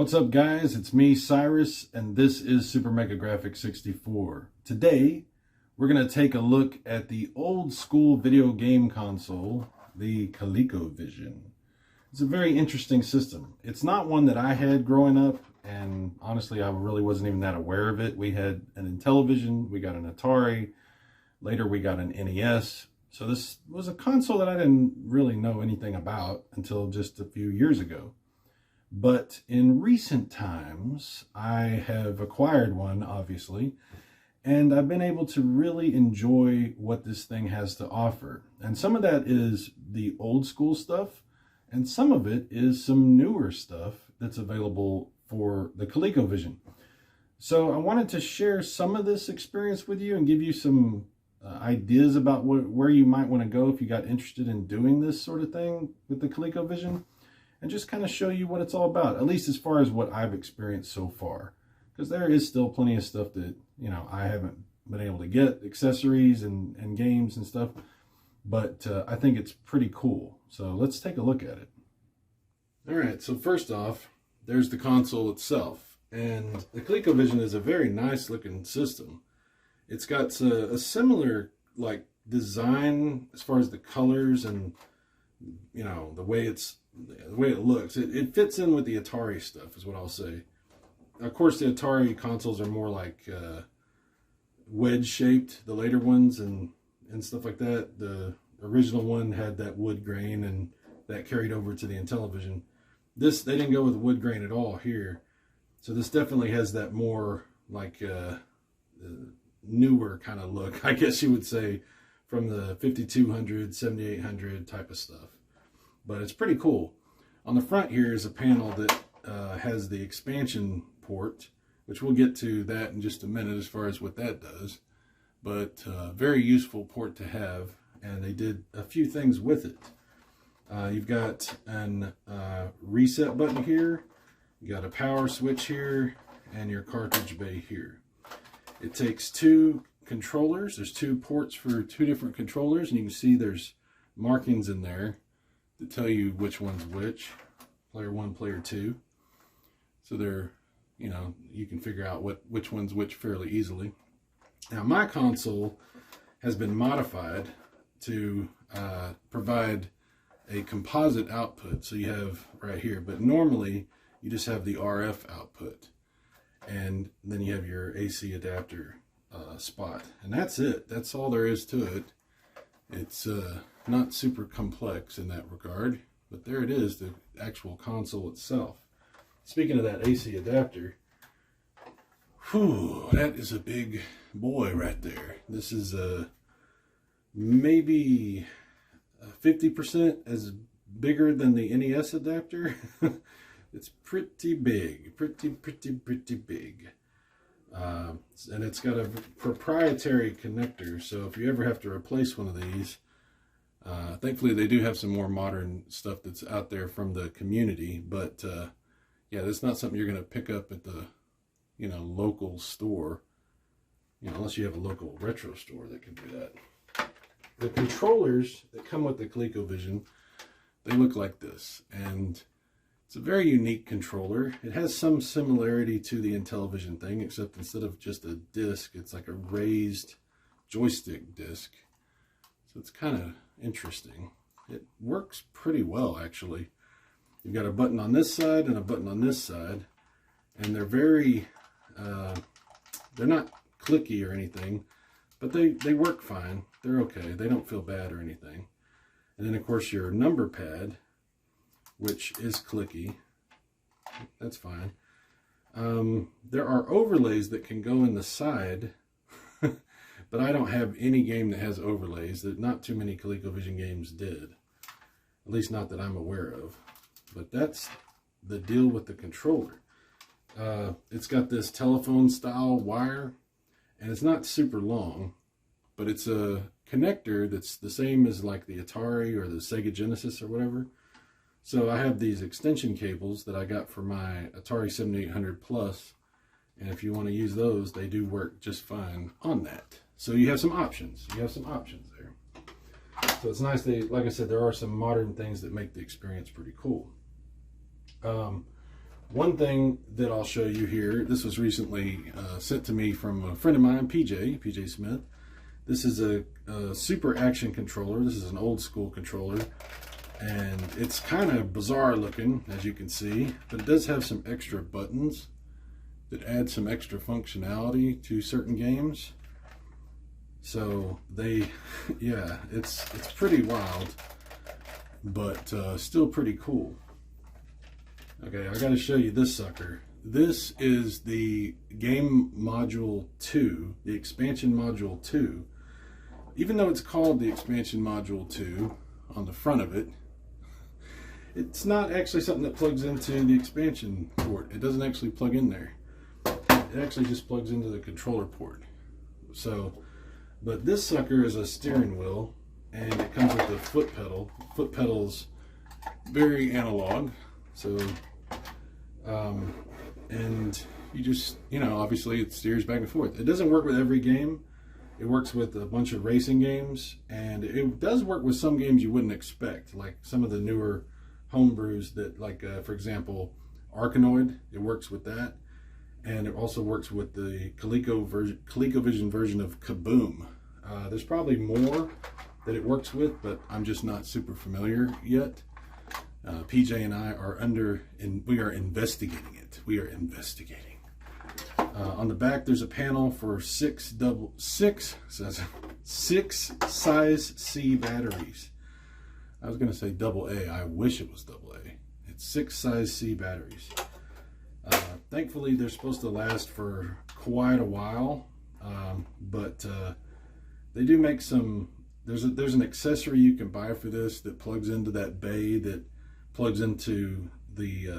What's up, guys? It's me, Cyrus, and this is Super Mega Graphics 64. Today, we're going to take a look at the old school video game console, the Colecovision. It's a very interesting system. It's not one that I had growing up, and honestly, I really wasn't even that aware of it. We had an Intellivision, we got an Atari, later we got an NES. So this was a console that I didn't really know anything about until just a few years ago. But in recent times, I have acquired one, obviously, and I've been able to really enjoy what this thing has to offer. And some of that is the old school stuff, and some of it is some newer stuff that's available for the Colecovision. So I wanted to share some of this experience with you and give you some ideas about where you might want to go if you got interested in doing this sort of thing with the Colecovision. And just kind of show you what it's all about, at least as far as what I've experienced so far. Because there is still plenty of stuff that, I haven't been able to get, accessories and games and stuff. But I think it's pretty cool. So let's take a look at it. All right, so first off, there's the console itself. And the ColecoVision is a very nice looking system. It's got a similar design as far as the colors and, the way it looks. It fits in with the Atari stuff is what I'll say. Of course, the Atari consoles are more like wedge shaped, the later ones and stuff like that. The original one had that wood grain, and that carried over to the Intellivision. They didn't go with wood grain at all here. So this definitely has that more like newer kind of look, I guess you would say, from the 5200, 7800 type of stuff. But it's pretty cool. On the front here is a panel that has the expansion port, which we'll get to that in just a minute as far as what that does. But very useful port to have, and they did a few things with it. You've got an reset button here, you got a power switch here, and your cartridge bay here. It takes two controllers. There's two ports for two different controllers, and you can see there's markings in there to tell you which one's which, player 1, player 2. So they're, you can figure out which one's which fairly easily. Now my console has been modified to provide a composite output. So you have right here, but normally you just have the RF output, and then you have your AC adapter spot, and that's it. That's all there is to it. It's not super complex in that regard, but there it is, the actual console itself. Speaking of that AC adapter, whew, that is a big boy right there. This is maybe 50% as bigger than the NES adapter. It's pretty big, pretty big. And it's got a proprietary connector, so if you ever have to replace one of these, thankfully they do have some more modern stuff that's out there from the community, but yeah, that's not something you're going to pick up at the local store, unless you have a local retro store that can do that. The controllers that come with the ColecoVision, they look like this, and it's a very unique controller. It has some similarity to the Intellivision thing, except instead of just a disc, it's like a raised joystick disc. So it's kind of interesting. It works pretty well, actually. You've got a button on this side and a button on this side, and they're very, they're not clicky or anything, but they work fine. They're okay. They don't feel bad or anything. And then, of course, your number pad, which is clicky. That's fine. There are overlays that can go in the side, but I don't have any game that has overlays. That not too many ColecoVision games did, at least not that I'm aware of. But that's the deal with the controller. It's got this telephone style wire, and it's not super long, but it's a connector that's the same as like the Atari or the Sega Genesis or whatever. So I have these extension cables that I got for my Atari 7800 Plus, and if you want to use those, they do work just fine on that. So you have some options. You have some options there. So it's nice. Like I said, there are some modern things that make the experience pretty cool. One thing that I'll show you here, this was recently sent to me from a friend of mine, PJ Smith. This is a super action controller. This is an old school controller, and it's kind of bizarre looking, as you can see, but it does have some extra buttons that add some extra functionality to certain games. So yeah, it's pretty wild, but still pretty cool. Okay, I gotta show you this sucker. This is the game module 2, the expansion module 2. Even though it's called the expansion module 2 on the front of it, it's not actually something that plugs into the expansion port. It doesn't actually plug in there. It actually just plugs into the controller port. So, but this sucker is a steering wheel, and it comes with a foot pedal. Foot pedal's very analog, so and you just, obviously it steers back and forth. It doesn't work with every game. It works with a bunch of racing games, and it does work with some games you wouldn't expect, like some of the newer homebrews that, like for example, Arkanoid. It works with that, and it also works with the Colecovision version of Kaboom. There's probably more that it works with, but I'm just not super familiar yet. PJ and I are we are investigating it. We are investigating. On the back, there's a panel for six size C batteries. I was going to say double A. I wish it was double A. It's 6 size C batteries. Thankfully, they're supposed to last for quite a while, but they do make some. There's an accessory you can buy for this that plugs into that bay that plugs into the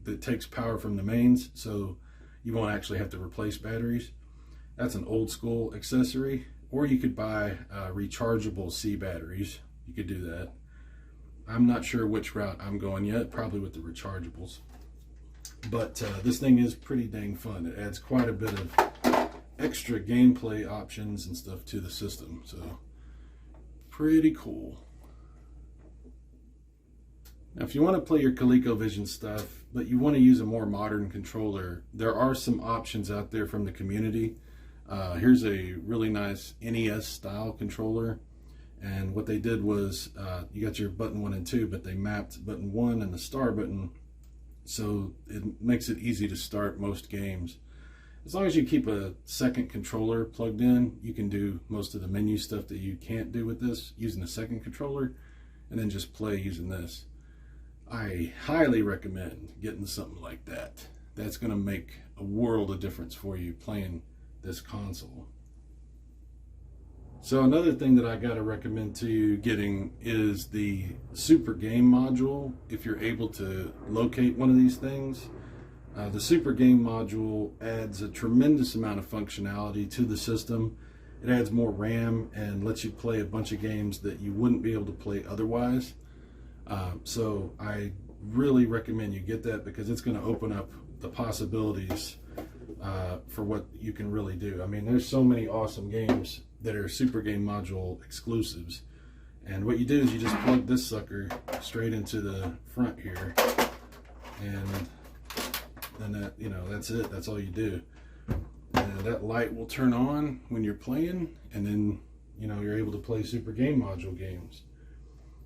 that takes power from the mains, so you won't actually have to replace batteries. That's an old school accessory. Or you could buy rechargeable C batteries. You could do that. I'm not sure which route I'm going yet, probably with the rechargeables. But this thing is pretty dang fun. It adds quite a bit of extra gameplay options and stuff to the system, so pretty cool. Now, if you want to play your ColecoVision stuff, but you want to use a more modern controller, there are some options out there from the community. Here's a really nice NES style controller, and what they did was you got your button 1 and 2, but they mapped button 1 and the star button, so it makes it easy to start most games. As long as you keep a second controller plugged in, you can do most of the menu stuff that you can't do with this using a second controller, and then just play using this. I highly recommend getting something like that. That's going to make a world of difference for you playing this console. So another thing that I got to recommend to you getting is the Super Game module, if you're able to locate one of these things. The Super Game module adds a tremendous amount of functionality to the system. It adds more RAM and lets you play a bunch of games that you wouldn't be able to play otherwise. So I really recommend you get that, because it's going to open up the possibilities for what you can really do. I mean, there's so many awesome games that are Super Game module exclusives, and what you do is you just plug this sucker straight into the front here, and then that's it. That's all you do. And that light will turn on when you're playing, and then you're able to play Super Game module games.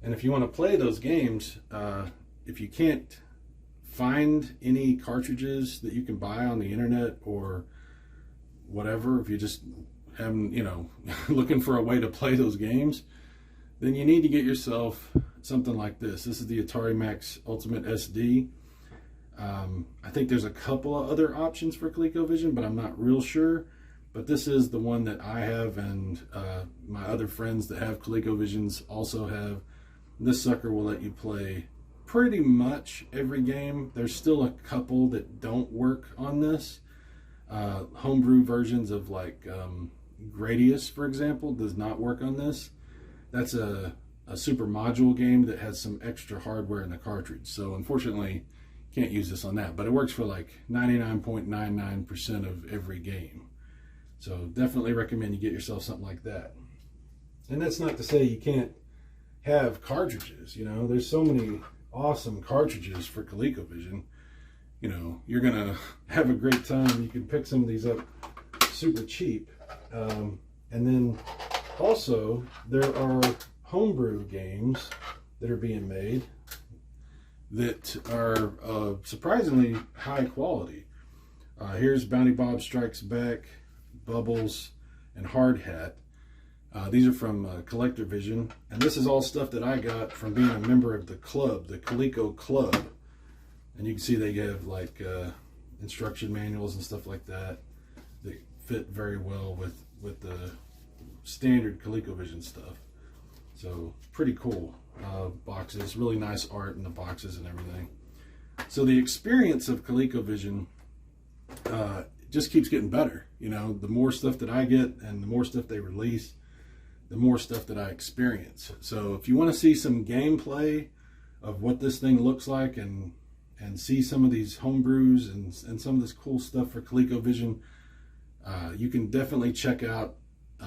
And if you want to play those games, if you can't find any cartridges that you can buy on the internet or whatever, if you just haven't, looking for a way to play those games, then you need to get yourself something like this. This is the Atari Max Ultimate SD. I think there's a couple of other options for ColecoVision, but I'm not real sure. But this is the one that I have, and my other friends that have ColecoVisions also have. This sucker will let you play pretty much every game. There's still a couple that don't work on this. Homebrew versions of like Gradius, for example, does not work on this. That's a super module game that has some extra hardware in the cartridge. So unfortunately, can't use this on that. But it works for like 99.99% of every game. So definitely recommend you get yourself something like that. And that's not to say you can't have cartridges. There's so many awesome cartridges for ColecoVision. you know, you're gonna have a great time. You can pick some of these up super cheap. And then also there are homebrew games that are being made that are surprisingly high quality. Here's Bounty Bob Strikes Back, Bubbles, and Hard Hat. These are from Colecovision, and this is all stuff that I got from being a member of the club, the Coleco Club. And you can see they have like instruction manuals and stuff like that. They fit very well with the standard Colecovision stuff. So pretty cool boxes, really nice art in the boxes and everything. So the experience of Colecovision just keeps getting better. You know, the more stuff that I get and the more stuff they release, the more stuff that I experience. So if you want to see some gameplay of what this thing looks like and see some of these homebrews and some of this cool stuff for ColecoVision, you can definitely check out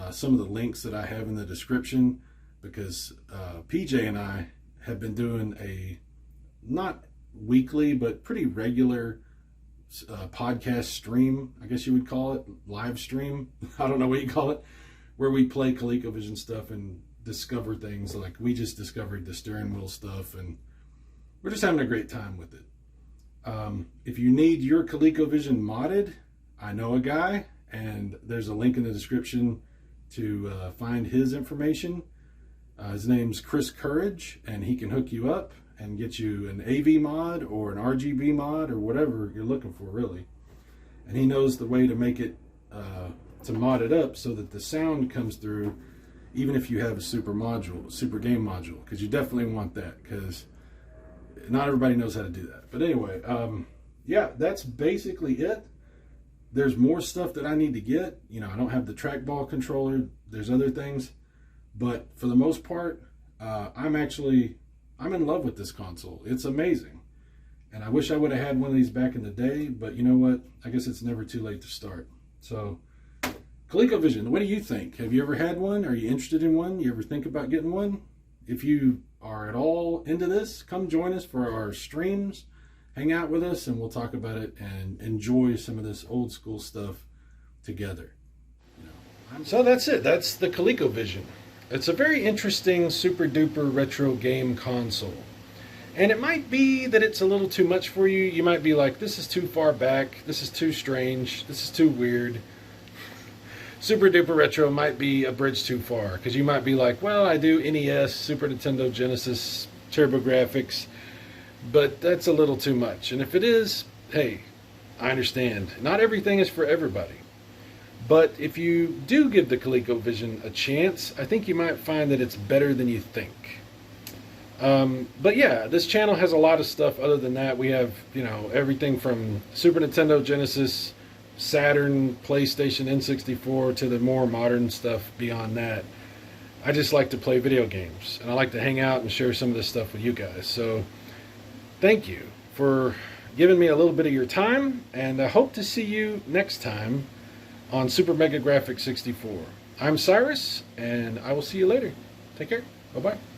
some of the links that I have in the description, because PJ and I have been doing a not weekly but pretty regular podcast stream, I guess you would call it, live stream. I don't know what you call it, where we play ColecoVision stuff and discover things. Like we just discovered the steering wheel stuff, and we're just having a great time with it. If you need your ColecoVision modded, I know a guy, and there's a link in the description to find his information. His name's Chris Courage, and he can hook you up and get you an AV mod or an RGB mod or whatever you're looking for, really. And he knows the way to make it, to mod it up so that the sound comes through even if you have a super game module, because you definitely want that, because not everybody knows how to do that. But anyway, yeah, that's basically it. There's more stuff that I need to get. You know, I don't have the trackball controller. There's other things. But for the most part, I'm in love with this console. It's amazing. And I wish I would have had one of these back in the day, but you know what? I guess it's never too late to start. So, ColecoVision, what do you think? Have you ever had one? Are you interested in one? You ever think about getting one? If you are at all into this, come join us for our streams. Hang out with us and we'll talk about it and enjoy some of this old school stuff together. You know, so that's it. That's the ColecoVision. It's a very interesting, super duper retro game console. And it might be that it's a little too much for you. You might be like, this is too far back. This is too strange. This is too weird. Super duper retro might be a bridge too far, because you might be like, well, I do NES, Super Nintendo, Genesis, TurboGrafx, but that's a little too much. And if it is, hey, I understand. Not everything is for everybody. But if you do give the ColecoVision a chance, I think you might find that it's better than you think. But yeah, this channel has a lot of stuff other than that. We have, you know, everything from Super Nintendo, Genesis, Saturn, PlayStation, N64 to the more modern stuff beyond that. I just like to play video games, and I like to hang out and share some of this stuff with you guys. So thank you for giving me a little bit of your time, and I hope to see you next time on Super Mega Graphics 64. I'm Cyrus, and I will see you later. Take care. Bye-bye.